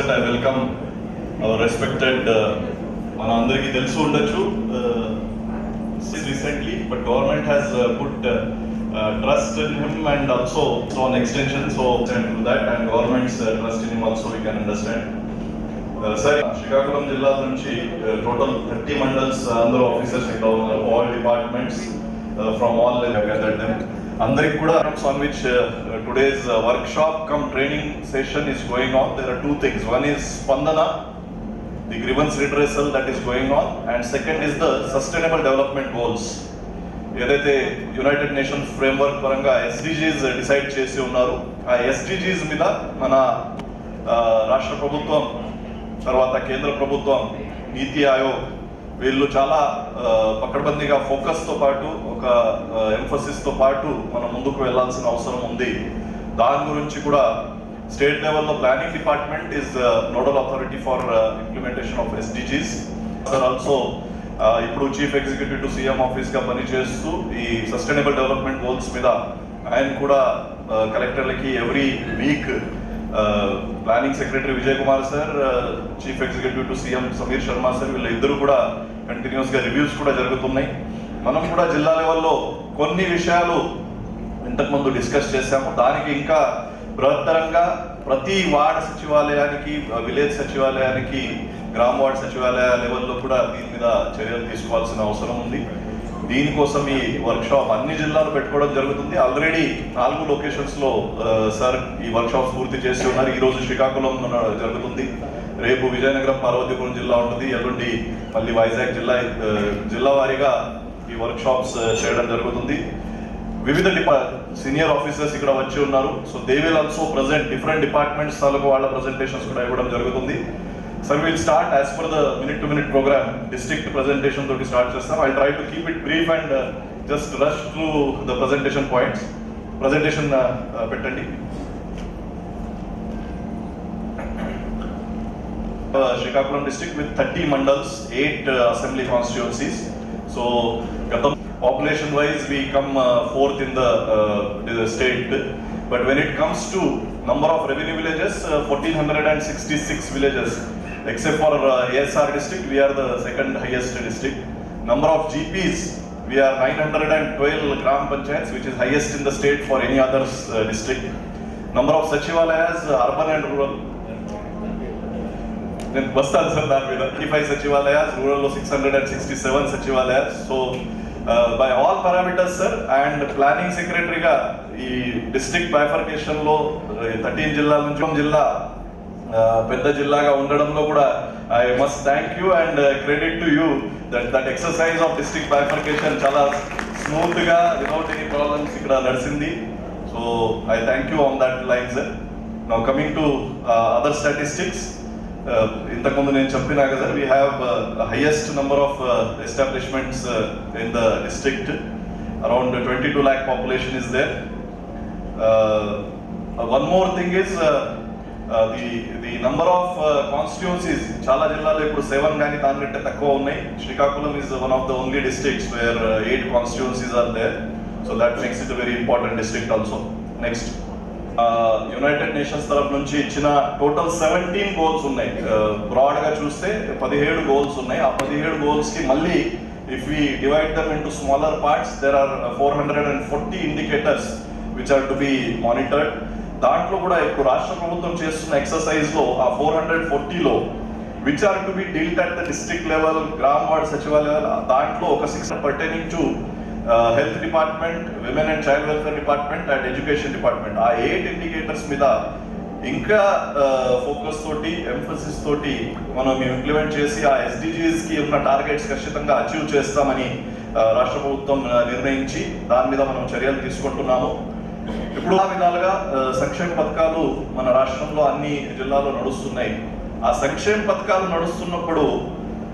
outset, I welcome our respected Manandriki Telsu Undachu recently, but government has put trust in him and also on extension, so to that and government's trust in him also we can understand. Sir, Srikakulam Jilla nunchi total 30 mandals under officers all departments from all levels gathered them. Andariki kuda on which today's workshop come training session is going on. There are two things. One is Spandana, the grievance redressal that is going on, and second is the sustainable development goals. ఏదైతే United nations framework పరంగా SDGs decide చేసి ఉన్నారు, ఆ SDGs మీద మన రాష్ట్ర ప్రభుత్వం తర్వాత కేంద్ర ప్రభుత్వం నీతి ఆయోగ్ వీళ్ళు చాలా పకడ్బందీగా ఫోకస్తో పాటు ఒక ఎంఫసిస్తో పాటు మనం ముందుకు వెళ్లాల్సిన అవసరం ఉంది. దాని గురించి కూడా స్టేట్ లెవెల్లో planning department is nodal authority for implementation of SDGs. Also ఇప్పుడు చీఫ్ ఎగ్జిక్యూటివ్ టు సీఎం ఆఫీస్గా పనిచేస్తూ ఈ సస్టైనబుల్ డెవలప్మెంట్ గోల్స్ మీద ఆయన కూడా కలెక్టర్లకి every week planning secretary Vijay Kumar sir, chief executive to CM Sameer Sharma sir, వీళ్ళ ఇద్దరు కూడా కంటిన్యూస్గా రివ్యూస్ కూడా జరుగుతున్నాయి. మనం కూడా జిల్లా లెవెల్లో కొన్ని విషయాలు ఇంతకుముందు డిస్కస్ చేశాము. దానికి ఇంకా బృహత్తరంగా ప్రతి వార్డ్ సచివాలయానికి, విలేజ్ సచివాలయానికి, గ్రామ వార్డ్ సచివాలయ లెవెల్లో కూడా దీని మీద చర్యలు తీసుకోవాల్సిన అవసరం ఉంది. దీనికోసం ఈ వర్క్షాప్ అన్ని జిల్లాలు పెట్టుకోవడం జరుగుతుంది. ఆల్రెడీ 4 లొకేషన్స్లో సార్ ఈ వర్క్షాప్స్ పూర్తి చేసి ఉన్నారు. ఈరోజు శ్రీకాకుళం జరుగుతుంది, రేపు విజయనగరం పార్వతీపురం జిల్లా ఉంటుంది, ఎల్లుండి మళ్ళీ వైజాగ్ జిల్లా వారీగా ఈ వర్క్షాప్స్ చేయడం జరుగుతుంది. వివిధ సీనియర్ ఆఫీసర్స్ ఇక్కడ వచ్చి ఉన్నారు. So they will also present different departments తాలూకు వాళ్ళ ప్రజెంటేషన్స్ కూడా ఇవ్వడం జరుగుతుంది. Sir, we'll start as per the minute-to-minute program. District presentation to start chestam. I'll try to keep it brief and just rush through the presentation points. Presentation pettandi. Srikakulam district with 30 mandals, 8 assembly constituencies. So, population wise we come 4th in the state. But when it comes to number of revenue villages, 1466 villages. Except for ASR district, we are the second highest district. Number of GPs, we are 912 gram panchayats, which is highest in the state for any other district. Number of sachivalayas, urban and rural. Then Bastan sir, 35 sachivalayas, rural 667 sachivalayas. So by all parameters sir, and planning secretary ga ee district bifurcation lo 13 జిల్లాల నుంచి జిల్లా పెద్ద జిల్లాగా ఉండడంలో కూడా I must thank you and credit to you that exercise of district bifurcation చాలా smooth గా without any problems ఇక్కడ నడిచింది. So I thank you on that line sir. Now coming to other statistics, ఇంతకుముందు నేను చెప్పినా కదా sir, we have highest number of establishments in the district. Around 22 lakh population is there. One more thing is the number of constituencies. చాలా జిల్లాలో ఇప్పుడు 7 కానీ దానికంటే తక్కువ ఉన్నాయి. Srikakulam is one of the only districts where 8 constituencies are there. So that makes it a very important district also. Next, United nations తరఫు నుంచి ఇచ్చిన టోటల్ 17 గోల్స్ ఉన్నాయి. బ్రాడ్గా చూస్తే 17 గోల్స్ ఉన్నాయి. ఆ 17 గోల్స్కి మళ్ళీ if we divide them into smaller parts, there are 440 indicators which are to be monitored. దాంట్లో కూడా ఇప్పుడు రాష్ట్ర ప్రభుత్వం చేస్తున్న ఎక్సర్సైజ్ లో ఆ 440లో which are to be dealt at the district level, గ్రామ్ వార్డ్ సచివాలయాలు, దాంట్లో ఒక 6 pertaining to health department, women and child welfare department and education department. ఆ 8 ఇండికేటర్స్ మీద ఇంకా ఫోకస్ తోటి, ఎంఫసిస్ తోటి మనం ఇంప్లిమెంట్ చేసి ఆ SDGs కి ఉన్న టార్గెట్స్ ఖచ్చితంగా అచీవ్ చేస్తామని రాష్ట్ర ప్రభుత్వం నిర్ణయించి దాని మీద మనం చర్యలు తీసుకుంటున్నాము. ఇప్పుడు ఆ విధాలుగా సంక్షేమ పథకాలు మన రాష్ట్రంలో అన్ని జిల్లాల్లో నడుస్తున్నాయి. ఆ సంక్షేమ పథకాలు నడుస్తున్నప్పుడు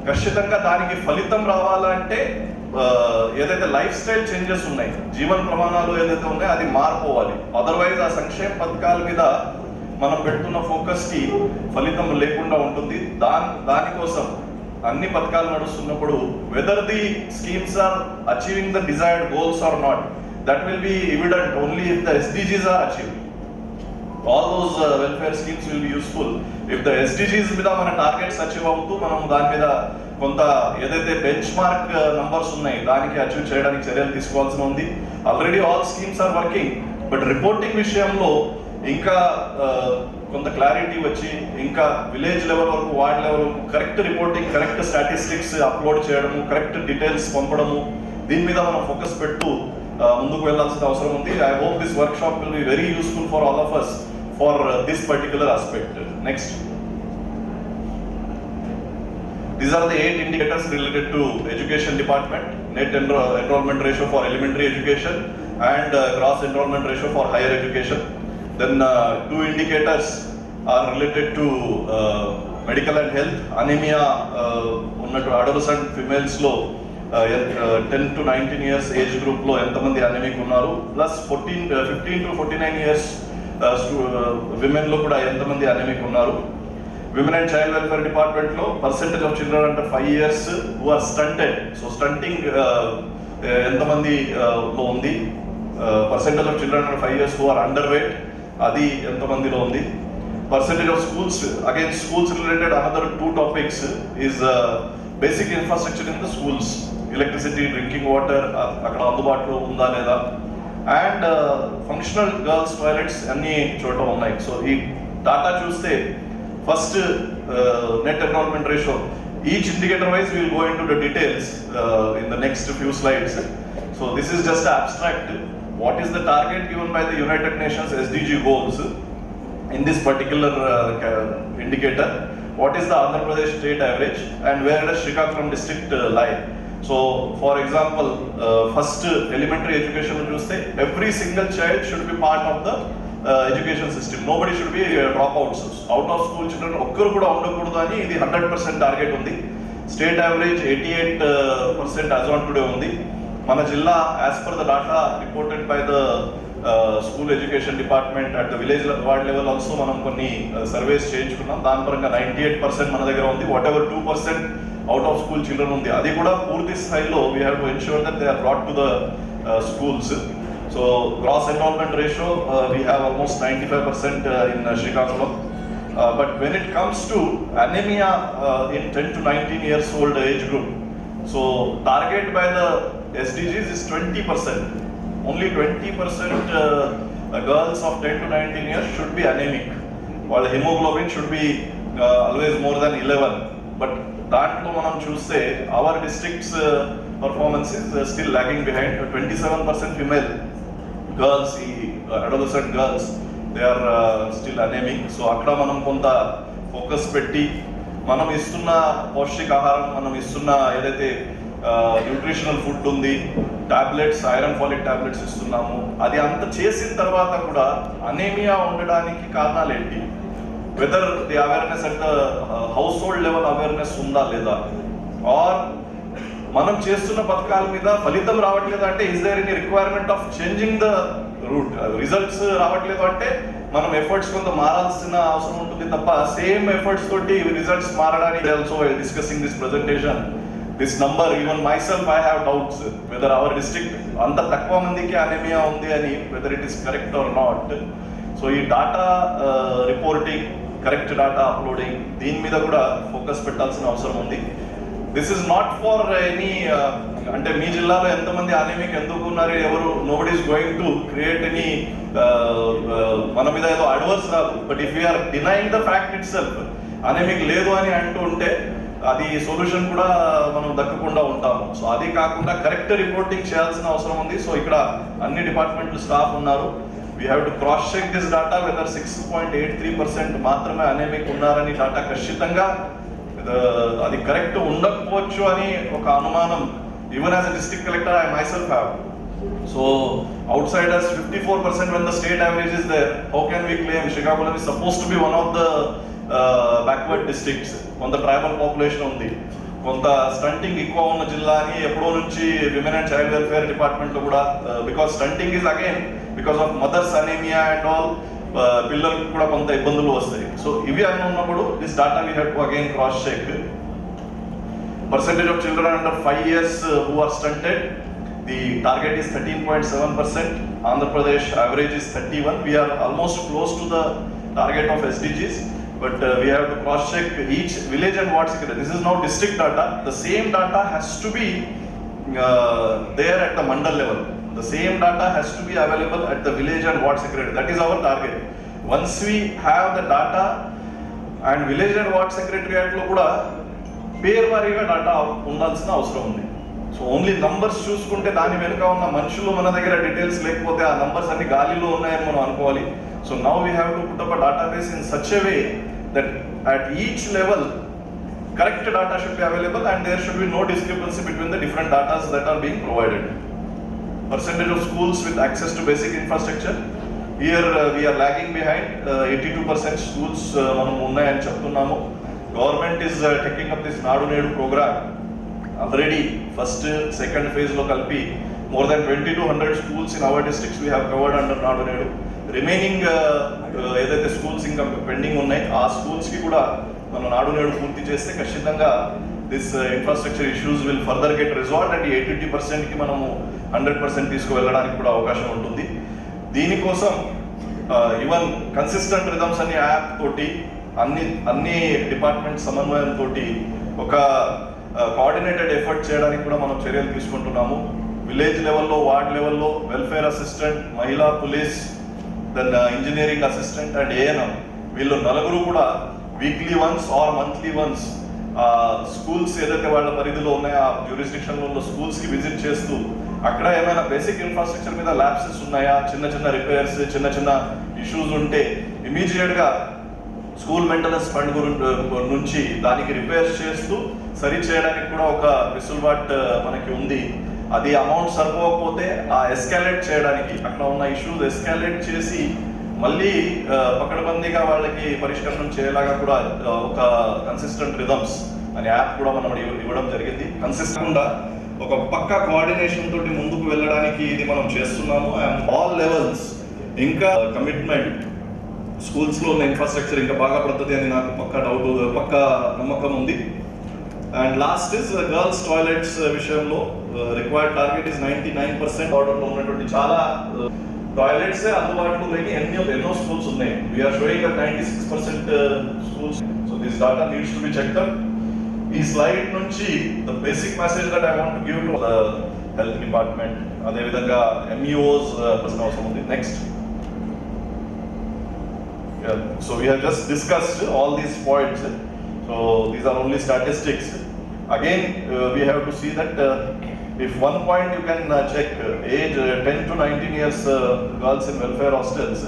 ఖచ్చితంగా దానికి ఫలితం రావాలంటే ఏదైతే లైఫ్ స్టైల్ చేంజెస్ ఉన్నాయి, జీవన ప్రమాణాలు ఏదైతే ఉన్నాయో అది మారిపోవాలి. అదర్వైజ్ ఆ సంక్షేమ పథకాల మీద మనం పెడుతున్న ఫోకస్ కి ఫలితం లేకుండా ఉంటుంది. దానికోసం అన్ని పథకాలు నడుస్తున్నప్పుడు whether the schemes are achieving the desired goals or not, that will be evident only if the SDGs are achieved. all those welfare schemes will be useful. If the SDGs మీద మన టార్గెట్స్ అచీవ్ అవుతూ మనం దాని మీద కొంత ఏదైతే bench mark numbers ఉన్నాయి దానికి అచీవ్ చేయడానికి చర్యలు తీసుకోవాల్సి ఉంది. Already all schemes are working, but reporting విషయంలో ఇంకా కొంత క్లారిటీ వచ్చి ఇంకా విలేజ్ లెవెల్ వరకు వార్డ్ లెవెల్ వరకు correct reporting, correct statistics upload చేయడము, కరెక్ట్ డీటెయిల్స్ పంపడము, దీని మీద మనం ఫోకస్ పెడుతూ ముందుకు వెళ్ళాల్సిన అవసరం ఉంది. I hope this workshop will be very useful for all of us for this particular aspect. Next, these are the 8 indicators related to education department: net enrollment ratio for elementary education and gross enrollment ratio for higher education. Then 2 indicators are related to medical and health. Anemia unnatu adolescent females lo 10 to 19 years age group lo entamandi anemic unnaru, plus 15 to 49 years women లో కూడా ఎంతమంది anaemic ఉన్నారు. Women and child welfare department లో percentage of children under 5 years who are stunted, so stunting ఎంతమంది లో ఉంది. Percentage of children under 5 years who are under weight, అది ఎంతమందిలో ఉంది. Percentage of schools, again schools related another 2 topics is basic infrastructure in the schools, electricity, drinking water అక్కడ అందుబాటులో ఉందా లేదా, అండ్ ఫంక్షనల్ గర్ల్స్ టాయిలెట్స్ అన్ని చోట ఉన్నాయి. సో ఈ డాటా చూస్తే first net enrolment ratio, each indicator wise will go into the details in the next few slides. So this is just abstract. What is the target given by the united nations SDG goals in this particular indicator? What is the Andhra Pradesh state average and where does Srikakulam district lie? So for example, first elementary education lo chuste every single child should be part of the education system. Nobody should be dropouts. Out of school children okkaru kuda undakudu ani idi 100% target undi. State average 88% as on today undi. Mana jilla as per the data reported by the school education department at the village ward level also manam konni surveys cheyinchukunnam. Dani paranga 98% mana daggara undi. Whatever 2% out of school children ఉంది, అది కూడా పూర్తి స్థాయిలో we have to ensure that they are brought to the schools. So gross enrolment ratio we have almost 95% in Srikakulam. But when it comes to anaemia in 10 to 19 years old age group, so target by the SDGs is 20%. Only 20% girls of 10 to 19 years should be anemic, while hemoglobin should be always more than 11. But దాంట్లో మనం చూస్తే our districts performance is still lagging behind. 27% female girls, ఈ adolescent girls, they are still anaemic. So అక్కడ మనం కొంత focus పెట్టి మనం ఇస్తున్న పౌష్టికాహారం, మనం ఇస్తున్న ఏదైతే న్యూట్రిషనల్ ఫుడ్ ఉంది, టాబ్లెట్స్, ఐరన్ ఫాలిక్ టాబ్లెట్స్ ఇస్తున్నాము, అది అంత చేసిన తర్వాత కూడా అనీమియా ఉండడానికి కారణాలు ఏంటి? whether the awareness at the household level awareness ఉందా లేదా, ఆర్ మనం చేస్తున్న పథకాల మీద ఫలితం రావట్లేదు అంటే is there any requirement of changing the route? Results రావట్లేదు అంటే మనం ఎఫర్ట్స్ కొంత మారాల్సిన అవసరం ఉంటుంది తప్ప సేమ్ ఎఫర్ట్స్ తోటి రిజల్ట్స్ మారడానికి. Also discussing this presentation, this number, even myself I have doubts whether our district అంత తక్కువ మందికి అనీమియా ఉంది అని, whether it is correct or not. So ఈ data reporting, correct data uploading, దీని మీద కూడా ఫోకస్ పెట్టాల్సిన అవసరం ఉంది. This is not for any, అంటే మీ జిల్లాలో ఎంతమంది అనీమిక్ ఎందుకు ఉన్నారు, ఎవరు, nobody is going to create any, మన మీద ఏదో అడ్వర్స్ రాదు. But if you're denying the fact itself, anaemic లేదు అని అంటూ ఉంటే అది సొల్యూషన్ కూడా మనం దక్కకుండా ఉంటాము. సో అది కాకుండా కరెక్ట్ రిపోర్టింగ్ చేయాల్సిన అవసరం ఉంది. సో ఇక్కడ అన్ని డిపార్ట్మెంట్ స్టాఫ్ ఉన్నారు. We have to cross check this data whether 6.83% మాత్రమే అనెమిక్ ఉన్నారని డాటా ఖచ్చితంగా అది కరెక్ట్ ఉండకపోవచ్చు అని ఒక అనుమానం. Even as a district collector I myself have. So outsiders 54% when the state average is there, how can we claim Srikakulam is supposed to be one of the backward districts? కొంత tribal population ఉంది, కొంత stunting ఎక్కువ ఉన్న జిల్లా అని ఎప్పుడో నుంచి women and child welfare department లో కూడా, because stunting is again because of mothers anaemia and all, పిల్లలకు కూడా కొంత ఇబ్బందులు వస్తాయి. సో ఇవి అన్నీ ఉన్నప్పుడు this data we have to again cross check. Percentage of children under 5 years who are stunted, the target is 13.7%. Andhra Pradesh average is 31. We are almost close to the target of SDGs, but we have to cross check each village and ward secretary. This is now district data. The same data has to be there at the mandal level. The same data has to be available at the village and ward secretary. That is our target. Once we have the data and village and ward secretariat lo kuda పేరు వారీగా data ఉండాల్సిన అవసరం ఉంది. So only numbers చూసుకుంటే దాని వెనుక ఉన్న మనుషులు మన దగ్గర డీటెయిల్స్ లేకపోతే ఆ నంబర్స్ అన్ని గాలిలో ఉన్నాయని మనం అనుకోవాలి. So now we have to put up a database in such a way that at each level correct data should be available and there should be no discrepancy between the different data that are being provided. Percentage of schools with access to basic infrastructure. Here we are lagging behind. 82% schools మనం ఉన్నాయని చెప్తున్నాము. Government is taking up this Nadu Nedu program. Already first second phase lo kalpi more than 2200 schools in our districts we have covered under Nadu Nedu. Remaining ఏదైతే schools ఇంకా pending ఉన్నాయి ఆ schools కి కూడా మనం నాడు నేడు పూర్తి చేస్తే ఖచ్చితంగా this infrastructure issues will further get resolved and 80% కి మనము 100% తీసుకువెళ్ళడానికి కూడా అవకాశం ఉంటుంది. దీనికోసం ఈవెన్ కన్సిస్టెంట్ రిథమ్స్ అనే యాప్ తోటి అన్ని డిపార్ట్మెంట్ సమన్వయంతో ఒక కోఆర్డినేటెడ్ ఎఫర్ట్ చేయడానికి కూడా మనం చర్యలు తీసుకుంటున్నాము. విలేజ్ లెవెల్లో, వార్డ్ లెవెల్లో వెల్ఫేర్ అసిస్టెంట్, మహిళా police, then engineering assistant and ANM వీళ్ళు నలుగురు కూడా weekly once or monthly once schools ఏదైతే వాళ్ళ పరిధిలో ఉన్నాయో ఆ జ్యూరిస్డిక్షన్లో ఉన్న స్కూల్స్కి విజిట్ చేస్తూ అక్కడ ఏమైనా బేసిక్ ఇన్ఫ్రాస్ట్రక్చర్ మీద ల్యాప్సెస్ ఉన్నాయా, చిన్న రిపేర్స్, చిన్న ఇష్యూస్ ఉంటే ఇమీడియట్గా స్కూల్ మెయింటెనెన్స్ ఫండ్ నుంచి దానికి రిపేర్స్ చేస్తూ సరి చేయడానికి కూడా ఒక వెసులుబాటు మనకి ఉంది. అది అమౌంట్ సరిపోకపోతే ఆ ఎస్కాలేట్ చేయడానికి అక్కడ ఉన్న ఇష్యూస్ ఎస్కాలేట్ చేసి మళ్ళీ పకడ్బందీగా వాళ్ళకి పరిష్కారం చేయలాగా కూడా ఒక కన్సిస్టెంట్ రిథమ్స్ అనే యాప్ కూడా మనం ఇవ్వడం జరిగింది. కన్సిస్టెంట్గా ఒక పక్కా కోఆర్డినేషన్ తోటి ముందుకు వెళ్ళడానికి ఇది మనం చేస్తున్నాము. అండ్ ఆల్ లెవెల్స్ ఇంకా కమిట్మెంట్ స్కూల్స్లో ఉన్న ఇన్ఫ్రాస్ట్రక్చర్ ఇంకా బాగా పడుతుంది అని నాకు పక్కా నమ్మకం ఉంది. And last is girls toilets విషయంలో రిక్వైర్డ్ టార్గెట్ ఇస్ 99%. ఆర్డర్లో ఉన్నటువంటి చాలా టాయిలెట్స్ అందుబాటులో లేని ఎన్నో స్కూల్స్ ఉన్నాయి. We're showing 96% schools. So this data needs to be checked up. ఈ స్లైడ్ నుంచి the basic message that I want to give to the health department, అదేవిధంగా ఎంఈఓస్ ప్రశ్న అవసరం ఉంది. Next. So we have just discussed all these points. So these are only statistics. Again, we have to see that if one point you can check age 10 to 19 years girls in welfare hostels.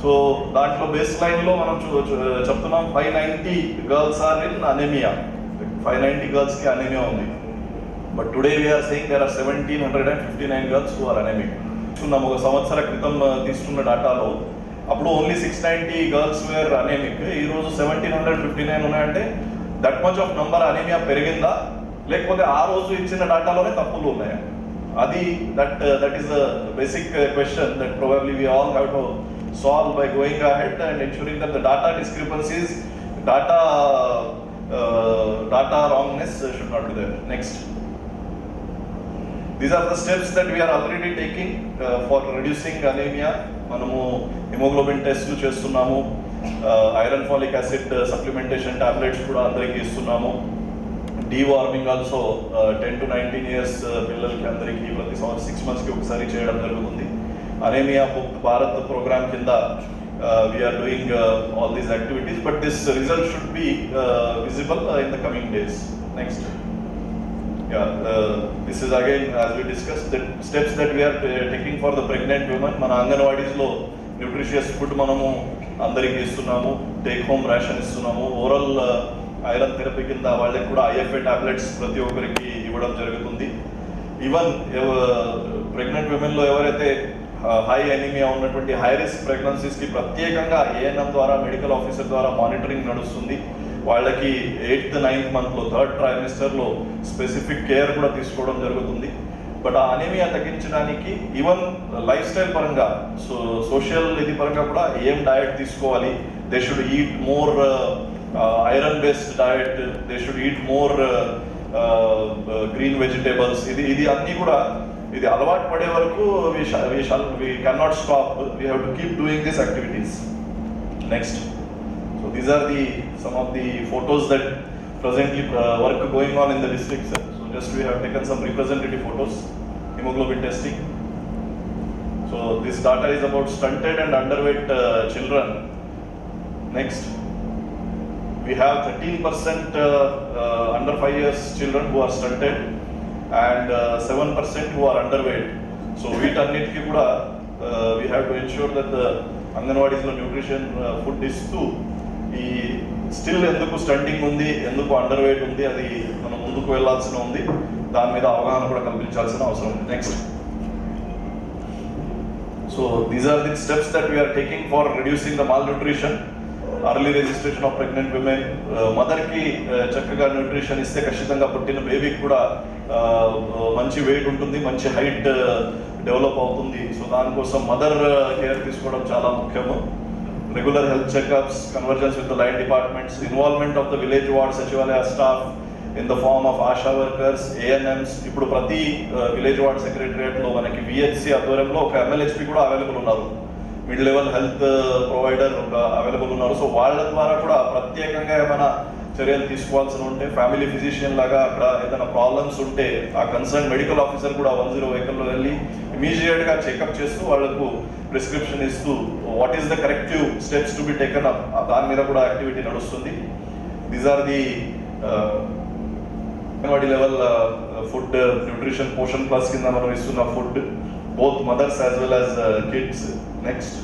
So దాంట్లో base లైన్లో మనం చెప్తున్నాం 590 girls are in anemia. 590 girlsకి anemia ఉంది. But today we are saying there are 1759 girls who are anemic. ఒక సంవత్సర క్రితం తీసుకున్న డాటాలో అప్పుడు ఓన్లీ 690 గర్ల్స్ వేర్ అనేమిక్. ఈరోజు 1759 ఉన్నాయంటే that much of number anaemia పెరిగిందా, లేకపోతే ఆ రోజు ఇచ్చిన డాటాలోనే తప్పులు ఉన్నాయా? అది that is the basic question that probably we all have to solve by going ahead and ensuring that the data discrepancies, data wrongness should not be there. Next. These are the steps that we are already taking for reducing anemia. మనము haemoglobin టెస్ట్లు చేస్తున్నాము. Iron phallic acid supplementation tablets కూడా అందరికీ ఇస్తున్నాము. Deworming also 10 to 19 years పిల్లలకి అందరికీ ప్రతి 6 monthsకి ఒకసారి చేయడం జరుగుతుంది. అనేమియా ముక్త్ భారత్ ప్రోగ్రామ్ కింద we're doing all these activities, but this result should be visible in the coming days. Next. This is again, as we discussed, the steps that we are taking for the pregnant women. మన అంగన్వాడీస్లో nutritious food మనము అందరికీ ఇస్తున్నాము. Take home ration ఇస్తున్నాము. Oral iron therapy కింద వాళ్ళకి కూడా IFA tablets ప్రతి ఒక్కరికి ఇవ్వడం జరుగుతుంది. ఈవెన్ ప్రెగ్నెంట్ విమెన్లో ఎవరైతే హై ఎనీమియా ఉన్నటువంటి హై రిస్క్ ప్రెగ్నెన్సీస్కి ప్రత్యేకంగా ఏఎన్ఎం ద్వారా మెడికల్ ఆఫీసర్ ద్వారా మానిటరింగ్ నడుస్తుంది. వాళ్ళకి 8th 9th monthలో 3rd trimester specific care కూడా తీసుకోవడం జరుగుతుంది. బట్ ఆ అనేమియా తగ్గించడానికి ఈవెన్ లైఫ్ స్టైల్ పరంగా, సోషల్ ఇది పరంగా కూడా ఏం డయట్ తీసుకోవాలి, they should eat more iron based diet, they should eat more green vegetables, ఇది అన్నీ కూడా ఇది అలవాటు పడే వరకు we cannot stop. We have to keep doing these activities. Next. So these are some of the photos that presently work going on in the district. So just we have taken some representative photos, hemoglobin testing. So this data is about stunted and underweight children. Next. We have 13% under 5 years children who are stunted and 7% who are underweight. So వీటన్నిటికీ కూడా we have to ensure that the అంగన్వాడీస్లో nutrition food ఇస్తూ ఈ still ఎందుకు stunting ఉంది, ఎందుకు under weight ఉంది, అది మనం ముందుకు వెళ్లాల్సిన ఉంది, దాని మీద అవగాహన కూడా కల్పించాల్సిన అవసరం ఉంది. Next. So these are the steps that we're taking for reducing the malnutrition. Early registration of pregnant women, మదర్కి చక్కగా న్యూట్రిషన్ ఇస్తే ఖచ్చితంగా పుట్టిన బేబీకి కూడా మంచి వెయిట్ ఉంటుంది, మంచి హైట్ డెవలప్ అవుతుంది. సో దానికోసం మదర్ కేర్ తీసుకోవడం చాలా ముఖ్యము. Regular health checkups, convergence with the line departments, involvement of the village ward sachivalaya staff in the form of ASHA workers, ANMs. ఇప్పుడు ప్రతి విలేజ్ వార్డ్ సెక్రటరియట్లో మనకి విహెచ్సి ఆధ్వర్యంలో ఒక MLHP కూడా అవైలబుల్ ఉన్నారు, mid level health provider available ఉన్నారు. సో వాళ్ళ ద్వారా కూడా ప్రత్యేకంగా ఏమైనా చర్యలు తీసుకోవాల్సి ఉంటే, ఫ్యామిలీ ఫిజిషియన్ లాగా అక్కడ ఏదైనా ప్రాబ్లమ్స్ ఉంటే ఆ కన్సర్న్ మెడికల్ ఆఫీసర్ కూడా 10 వెహికల్లో వెళ్ళి ఇమీడియట్గా చెకప్ చేస్తూ వాళ్లకు ప్రిస్క్రిప్షన్ ఇస్తూ what is the corrective steps to be taken up, దాని మీద కూడా యాక్టివిటీ నడుస్తుంది. These are the anganwadi level food nutrition Poshan plus కింద మనం ఇస్తున్న food both mothers as well as kids. Next.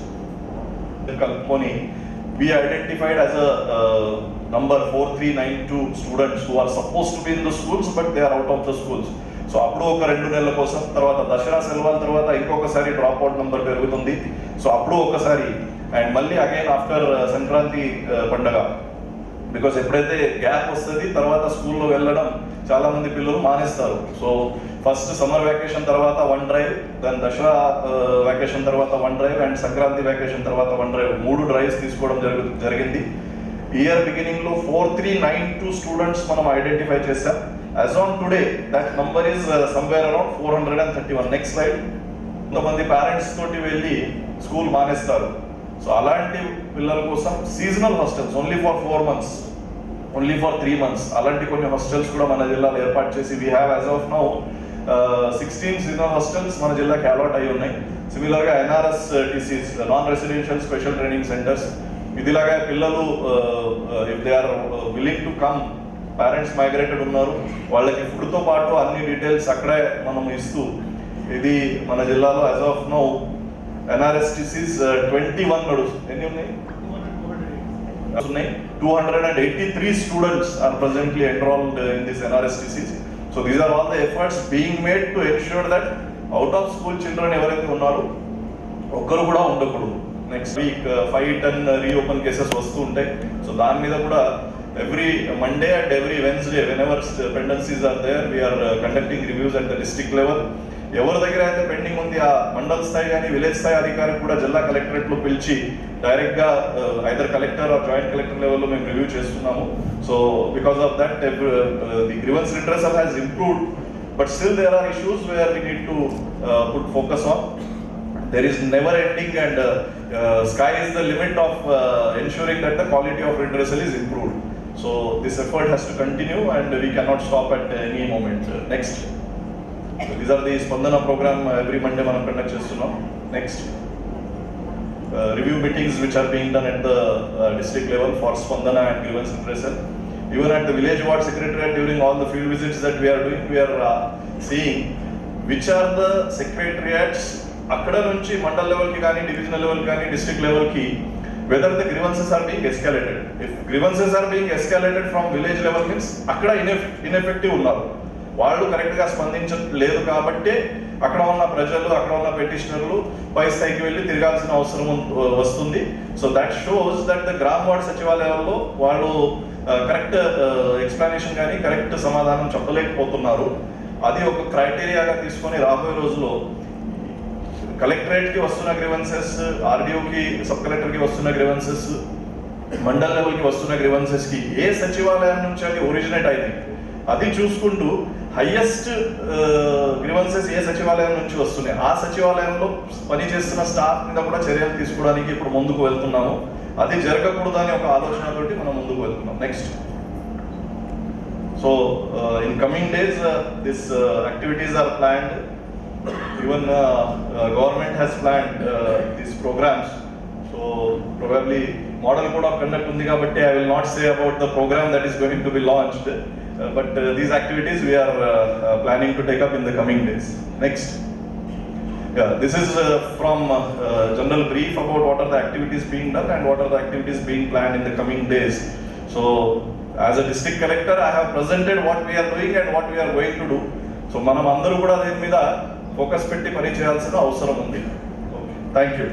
కలుపుకొని we identified as a number 4392 students who are supposed to be in the schools but they are out of the schools. So అప్పుడు ఒక 2 నెలల కోసం, తర్వాత దసరా సెలవుల తర్వాత ఇంకొకసారి డ్రాప్ అవుట్ నెంబర్ పెరుగుతుంది. సో అప్పుడు ఒకసారి అండ్ మళ్ళీ అగైన్ ఆఫ్టర్ సంక్రాంతి పండగ, బికాస్ ఎప్పుడైతే గ్యాప్ వస్తుంది తర్వాత స్కూల్లో వెళ్ళడం చాలా మంది పిల్లలు మానేస్తారు. సో ఫస్ట్ సమ్మర్ వ్యాకేషన్ తర్వాత 1 డ్రైవ్, దాని దసరా వ్యాకేషన్ తర్వాత 1 డ్రైవ్ అండ్ సంక్రాంతి వ్యాకేషన్ తర్వాత 1 డ్రైవ్, 3 డ్రైవ్స్ తీసుకోవడం జరిగింది. ఇయర్ బిగినింగ్ లో 4392 స్టూడెంట్స్ మనం ఐడెంటిఫై చేశాం. As on today that number is somewhere around 431. Next slide. కొంతమంది పేరెంట్స్ తోటి వెళ్ళి స్కూల్ మానేస్తారు. సో అలాంటి పిల్లల కోసం seasonal hostels only for 4 months, only for 3 months అలాంటి కొన్ని హాస్టల్స్ కూడా మన జిల్లాలో ఏర్పాటు చేసి we have as of now 16 seasonal hostels మన జిల్లాకి అలాట్ అయి ఉన్నాయి. సిమిలర్గా NRSTCs, non residential special training centres, ఇదిలాగా పిల్లలు if they are willing to come, parents migrated ఉన్నారు, వాళ్ళకి ఫుడ్తో పాటు అన్ని డీటెయిల్స్ అక్కడే మనం ఇస్తూ, ఇది మన జిల్లాలో యాజ్ ఆఫ్ నౌ NRSTCs 21 నడుస్తుంది. ఎన్ని ఉన్నాయి? 283 students are presently enrolled in this NRSTCs. So these are all the efforts being made to ensure that out of school children ఎవరైతే ఉన్నారో ఒక్కరు కూడా ఉండకూడదు. నెక్స్ట్ వీక్ 5-10 రీఓపెన్ కేసెస్ వస్తూ ఉంటాయి. సో దాని మీద కూడా every Monday and every Wednesday whenever pendencies are there we are conducting reviews at the district level. ఎవరి దగ్గర అయితే పెండింగ్ ఉంది ఆ మండల స్థాయి కానీ విలేజ్ స్థాయి అధికారికి కూడా జిల్లా కలెక్టరేట్లో పిలిచి డైరెక్ట్గా either collector or joint collector లెవెల్లో మేము రివ్యూ చేస్తున్నాము. So because of that the grievance redressal has improved, but still there are issues where we need to put focus on. There is never ending and sky is the limit of ensuring that the quality of redressal is improved. So this effort has to continue and we cannot stop at any moment. Next. So these are the Spandana program every Monday మనం conduct చేస్తున్నాం. Next. Review meetings which are being done at the district level for Spandana and grievance redressal. Even at the village ward secretariat during all the field visits that we are doing, we are seeing which are the secretariats అక్కడ నుంచి మండల్ లెవెల్కి కానీ divisional level కానీ district లెవెల్కి whether the grievances are being escalated. If grievances are being escalated from village level means అక్కడ ineffective ఉన్నారు, వాళ్ళు కరెక్ట్గా స్పందించలేదు కాబట్టి అక్కడ ఉన్న ప్రజలు అక్కడ ఉన్న పెటిషనర్లు పై స్థాయికి వెళ్ళి తిరగాల్సిన అవసరం వస్తుంది. So that shows that the గ్రామ వార్డ్ సచివాలయాల్లో వాళ్ళు కరెక్ట్ ఎక్స్ప్లెనేషన్ కానీ కరెక్ట్ సమాధానం చెప్పలేకపోతున్నారు. అది ఒక క్రైటీరియాగా తీసుకొని రాబోయే రోజుల్లో కలెక్టరేట్కి వస్తున్న గ్రీవెన్సెస్, ఆర్డీఓకి సబ్ కలెక్టర్కి వస్తున్న గ్రీవెన్సెస్, మండల్ లెవెల్కి వస్తున్న గ్రీవెన్సెస్కి ఏ సచివాలయం నుంచి అది ఒరిజినేట్ అయింది, అది చూసుకుంటూ హైయెస్ట్ గ్రీవెన్సెస్ ఏ సచివాలయం నుంచి వస్తున్నాయి ఆ సచివాలయంలో పనిచేస్తున్న స్టాఫ్ మీద కూడా చర్యలు తీసుకోవడానికి ఇప్పుడు ముందుకు వెళ్తున్నాము. అది జరగకూడదు అని ఒక ఆలోచనతోటి మనం ముందుకు వెళ్తున్నాం. Next, so in coming days this activities are planned. Even government has planned these programs. So probably model code of conduct undi kabatti I will not say about the program that is going to be launched, but these activities we are planning to take up in the coming days. Next, yeah, this is from general brief about what are the activities being done and what are the activities being planned in the coming days. So as a district collector I have presented what we are doing and what we are going to do. So మనం అందరూ కూడా దీని మీద focus పెట్టి పని చేయాల్సిన అవసరం ఉంది. Thank you.